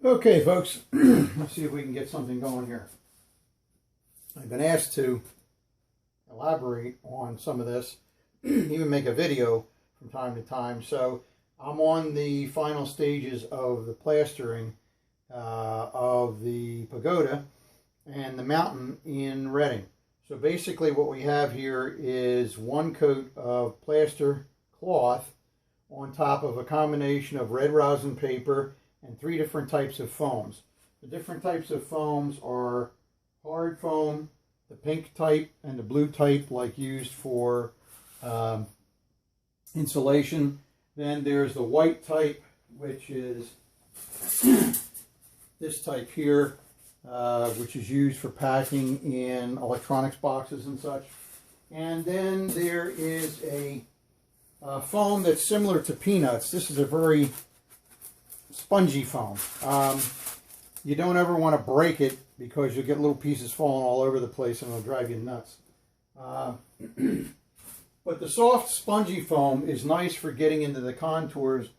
Okay, folks, let's see if we can get something going here. I've been asked to elaborate on some of this, even make a video from time to time. So I'm on the final stages of the plastering of the pagoda and the mountain in Reading. So basically what we have here is one coat of plaster cloth on top of a combination of red rosin paper and 3 different types of foams. The different types of foams are hard foam, the pink type, and the blue type, like used for insulation. Then there's the white type, which is this type here, which is used for packing in electronics boxes and such. And then there is a foam that's similar to peanuts. This is a very spongy foam. You don't ever want to break it because you'll get little pieces falling all over the place and it'll drive you nuts. But the soft spongy foam is nice for getting into the contours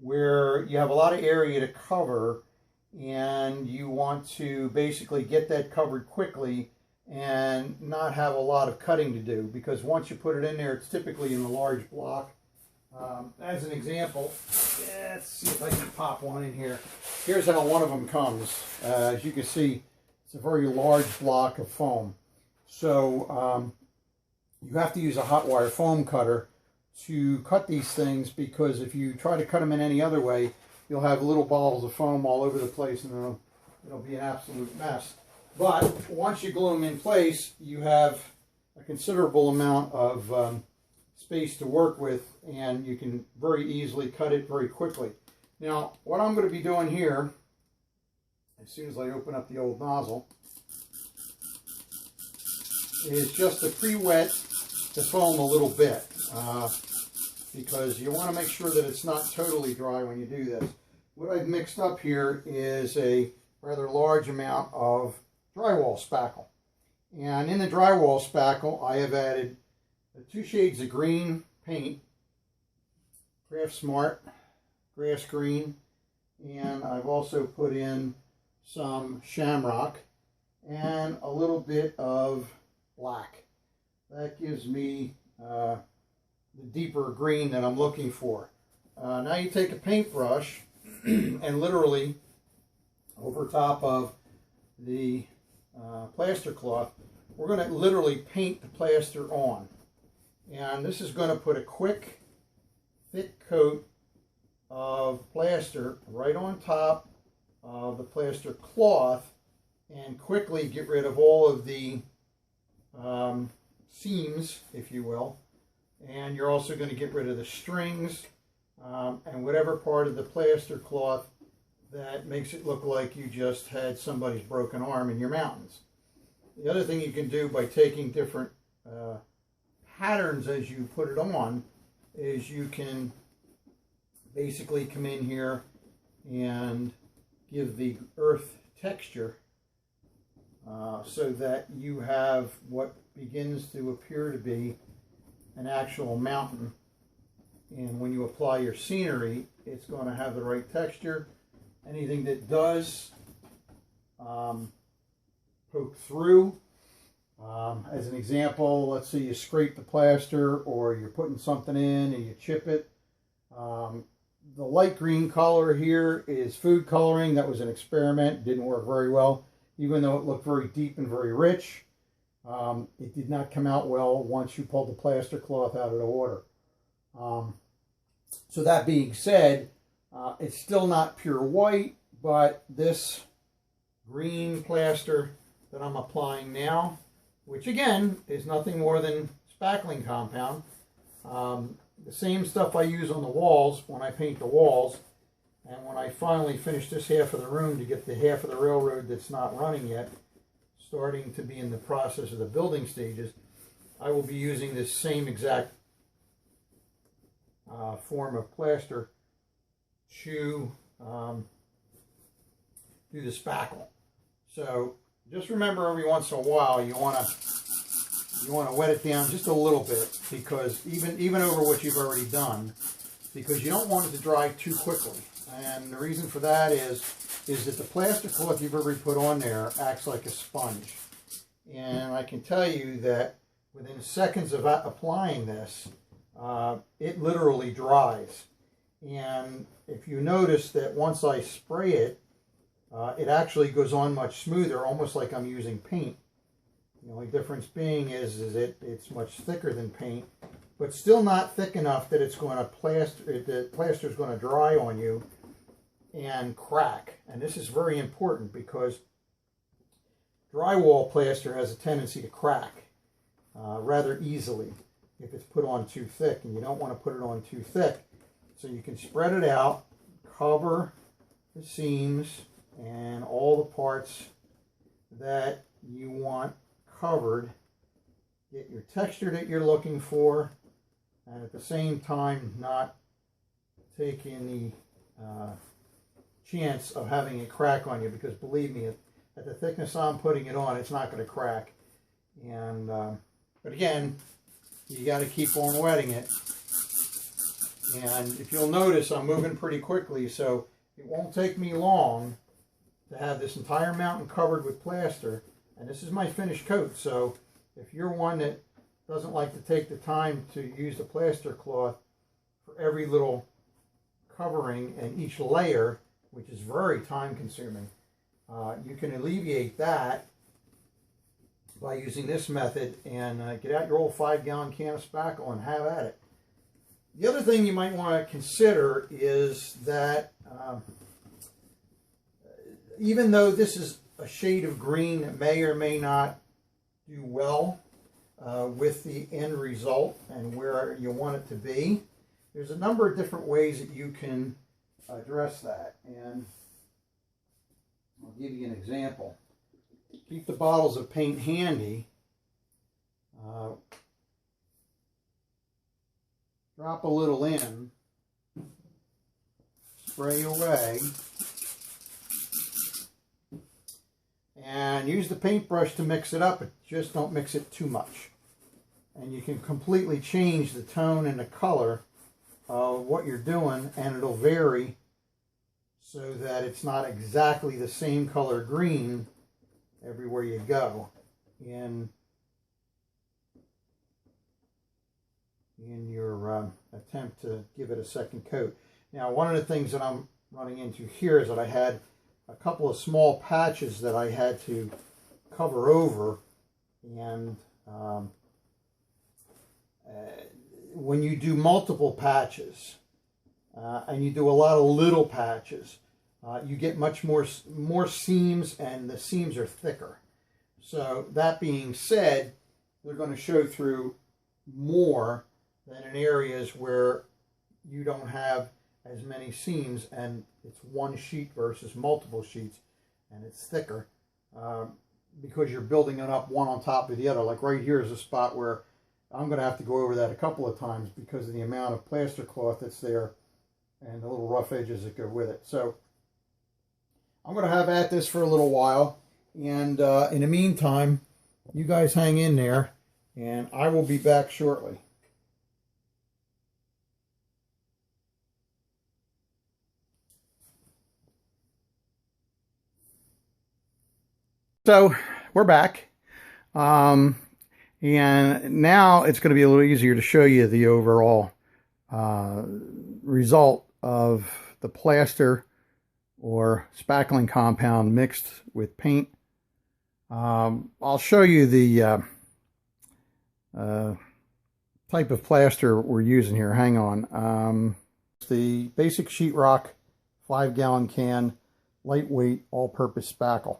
where you have a lot of area to cover and you want to basically get that covered quickly and not have a lot of cutting to do, because once you put it in there, it's typically in a large block. As an example, let's see if I can pop one in here. Here's how one of them comes. As you can see, it's a very large block of foam. So you have to use a hot wire foam cutter to cut these things, because if you try to cut them in any other way, you'll have little balls of foam all over the place and it'll be an absolute mess. But once you glue them in place, you have a considerable amount of space to work with, and you can very easily cut it very quickly. Now, what I'm going to be doing here, as soon as I open up the old nozzle, is just to pre-wet the foam a little bit, because you want to make sure that it's not totally dry when you do this. What I've mixed up here is a rather large amount of drywall spackle. And in the drywall spackle, I have added 2 shades of green paint, Craft Smart grass green, and I've also put in some shamrock and a little bit of black. That gives me the deeper green that I'm looking for. Now you take a paintbrush and literally over top of the plaster cloth, we're going to literally paint the plaster on. And this is going to put a quick, thick coat of plaster right on top of the plaster cloth and quickly get rid of all of the seams, if you will. And you're also going to get rid of the strings and whatever part of the plaster cloth that makes it look like you just had somebody's broken arm in your mountains. The other thing you can do by taking different patterns as you put it on is you can basically come in here and give the earth texture so that you have what begins to appear to be an actual mountain. And when you apply your scenery, it's going to have the right texture. Anything that does poke through, as an example, let's say you scrape the plaster or you're putting something in and you chip it. The light green color here is food coloring. That was an experiment. Didn't work very well. Even though it looked very deep and very rich, it did not come out well once you pulled the plaster cloth out of the water. So that being said, it's still not pure white, but this green plaster that I'm applying now, which again is nothing more than spackling compound, the same stuff I use on the walls when I paint the walls. And when I finally finish this half of the room to get the half of the railroad that's not running yet, starting to be in the process of the building stages, I will be using this same exact form of plaster to do the spackle. So just remember, every once in a while you want to wet it down just a little bit, because even over what you've already done, because you don't want it to dry too quickly. And the reason for that is is that the plaster cloth you've already put on there acts like a sponge. And I can tell you that within seconds of applying this, it literally dries. And if you notice that once I spray it, it actually goes on much smoother, almost like I'm using paint. The only difference being is it's much thicker than paint, but still not thick enough that it's going to the plaster is going to dry on you and crack. And this is very important because drywall plaster has a tendency to crack rather easily if it's put on too thick, and you don't want to put it on too thick. So you can spread it out, cover the seams and all the parts that you want covered, get your texture that you're looking for, and at the same time not take any chance of having it crack on you, because believe me, at the thickness I'm putting it on, it's not going to crack. And but again, you got to keep on wetting it. And if you'll notice, I'm moving pretty quickly, so it won't take me long to have this entire mountain covered with plaster. And this is my finished coat, so if you're one that doesn't like to take the time to use the plaster cloth for every little covering and each layer, which is very time consuming, you can alleviate that by using this method and get out your old 5-gallon can of spackle and have at it. The other thing you might want to consider is that even though this is a shade of green that may or may not do well with the end result and where you want it to be, there's a number of different ways that you can address that. And I'll give you an example. Keep the bottles of paint handy. Drop a little in, spray away, and use the paintbrush to mix it up, but just don't mix it too much. And you can completely change the tone and the color of what you're doing, and it'll vary so that it's not exactly the same color green everywhere you go in your attempt to give it a second coat. Now, one of the things that I'm running into here is that I had a couple of small patches that I had to cover over, and when you do multiple patches and you do a lot of little patches, you get much more seams, and the seams are thicker. So that being said, they're going to show through more than in areas where you don't have as many seams and it's one sheet versus multiple sheets and it's thicker because you're building it up one on top of the other. Like right here is a spot where I'm going to have to go over that a couple of times because of the amount of plaster cloth that's there and the little rough edges that go with it. So I'm going to have at this for a little while, and in the meantime, you guys hang in there and I will be back shortly. So we're back, and now it's going to be a little easier to show you the overall result of the plaster or spackling compound mixed with paint. I'll show you the type of plaster we're using here. Hang on. It's the basic sheetrock 5-gallon can, lightweight, all-purpose spackle.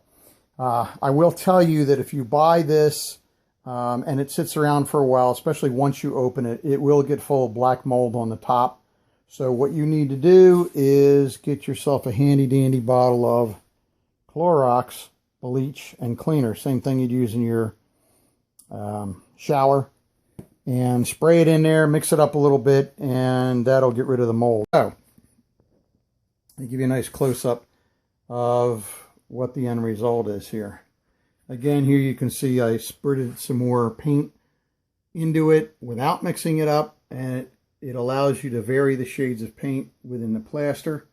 I will tell you that if you buy this and it sits around for a while, especially once you open it, it will get full of black mold on the top. So what you need to do is get yourself a handy dandy bottle of Clorox bleach and cleaner, same thing you'd use in your shower, and spray it in there, mix it up a little bit, and that'll get rid of the mold. So I'll give you a nice close-up of what the end result is here. Again, here you can see I spurted some more paint into it without mixing it up, and it allows you to vary the shades of paint within the plaster.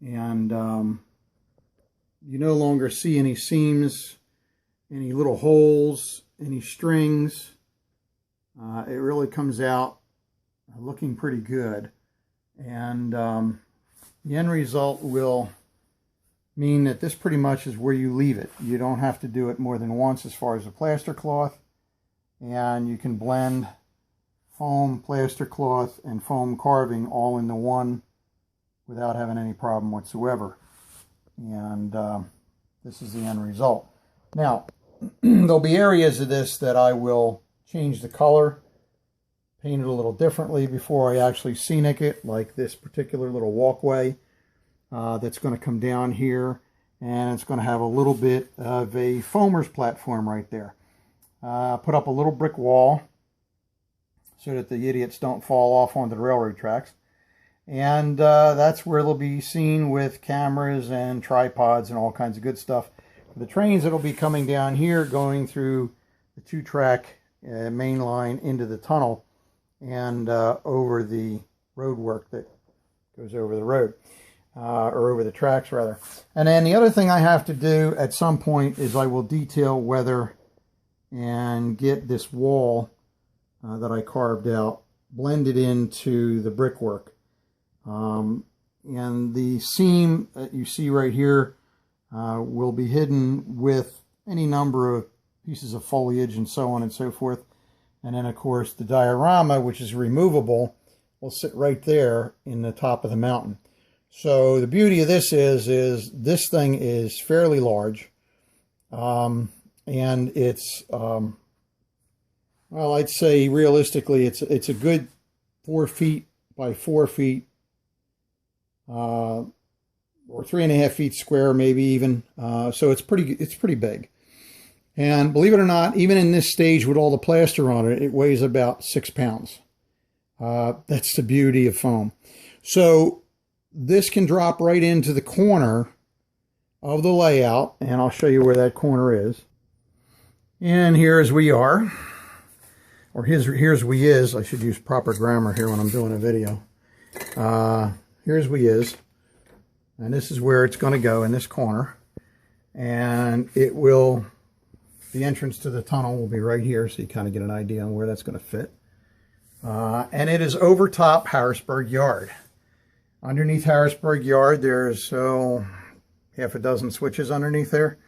And you no longer see any seams, any little holes, any strings. It really comes out looking pretty good. And the end result will mean that this pretty much is where you leave it. You don't have to do it more than once as far as the plaster cloth. And you can blend foam, plaster cloth, and foam carving all into one without having any problem whatsoever. And this is the end result. Now, there'll be areas of this that I will change the color, paint it a little differently before I actually scenic it, like this particular little walkway that's going to come down here, and it's going to have a little bit of a foamer's platform right there. Put up a little brick wall so that the idiots don't fall off onto the railroad tracks. And that's where they'll be seen with cameras and tripods and all kinds of good stuff. The trains that'll be coming down here, going through the 2-track main line into the tunnel and over the road work that goes over the road, or over the tracks rather. And then the other thing I have to do at some point is I will detail weather and get this wall that I carved out blended into the brickwork. And the seam that you see right here will be hidden with any number of pieces of foliage and so on and so forth. And then, of course, the diorama, which is removable, will sit right there in the top of the mountain. So the beauty of this is this thing is fairly large. And it's, well, I'd say realistically, it's a good 4 feet by 4 feet, or 3.5 feet square, maybe even. So it's pretty big. And believe it or not, even in this stage with all the plaster on it, it weighs about 6 pounds. That's the beauty of foam. So this can drop right into the corner of the layout, and I'll show you where that corner is. And here's we are, or here's we is. I should use proper grammar here when I'm doing a video. Here's we is, and this is where it's going to go, in this corner. And it will, the entrance to the tunnel will be right here, so you kind of get an idea on where that's going to fit. And it is over top Harrisburg Yard. Underneath Harrisburg Yard, there's half a dozen switches underneath there.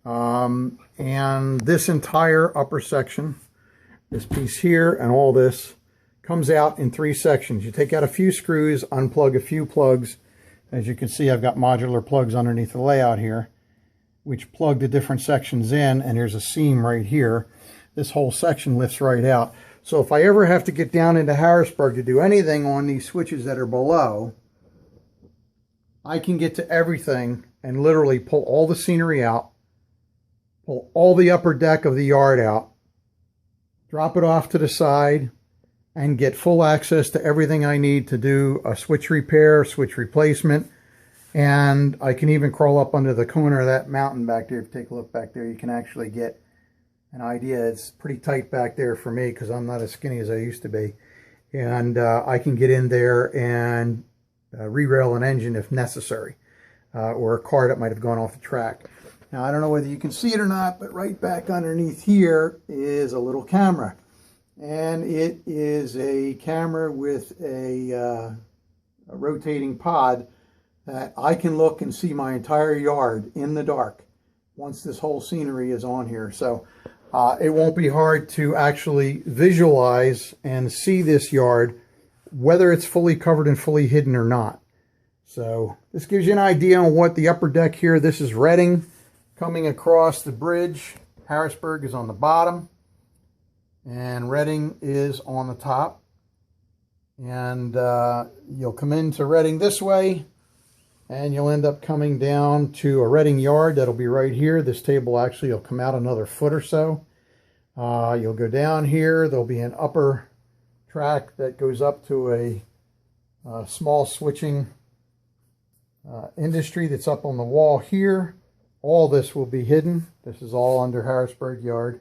And this entire upper section, this piece here and all this, comes out in 3 sections. You take out a few screws, unplug a few plugs. As you can see, I've got modular plugs underneath the layout here, which plug the different sections in, and there's a seam right here. This whole section lifts right out. So if I ever have to get down into Harrisburg to do anything on these switches that are below, I can get to everything and literally pull all the scenery out, pull all the upper deck of the yard out, drop it off to the side, and get full access to everything I need to do a switch repair, switch replacement. And I can even crawl up under the corner of that mountain back there. If you take a look back there, you can actually get an idea. It's pretty tight back there for me because I'm not as skinny as I used to be. And I can get in there and re-rail an engine if necessary, or a car that might have gone off the track. Now, I don't know whether you can see it or not, but right back underneath here is a little camera. And it is a camera with a rotating pod that I can look and see my entire yard in the dark once this whole scenery is on here. So it won't be hard to actually visualize and see this yard, whether it's fully covered and fully hidden or not. So this gives you an idea on what the upper deck here. This is Reading coming across the bridge. Harrisburg is on the bottom, and Reading is on the top. And you'll come into Reading this way, and you'll end up coming down to a Reading yard that'll be right here. This table actually will come out another foot or so. You'll go down here. There'll be an upper track that goes up to a small switching industry that's up on the wall here. All this will be hidden. This is all under Harrisburg Yard.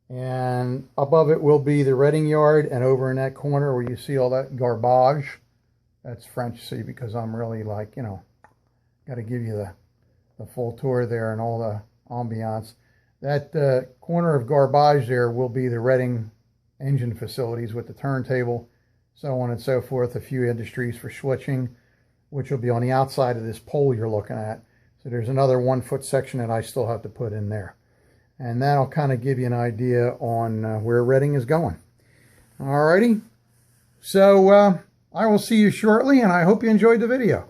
And above it will be the Reading Yard, and over in that corner where you see all that garbage, that's French, see, because I'm really like, you know, got to give you the full tour there and all the ambiance. That corner of garbage there will be the Redding engine facilities with the turntable, so on and so forth. A few industries for switching, which will be on the outside of this pole you're looking at. So there's another 1 foot section that I still have to put in there. And that'll kind of give you an idea on where Redding is going. Alrighty. So I will see you shortly, and I hope you enjoyed the video.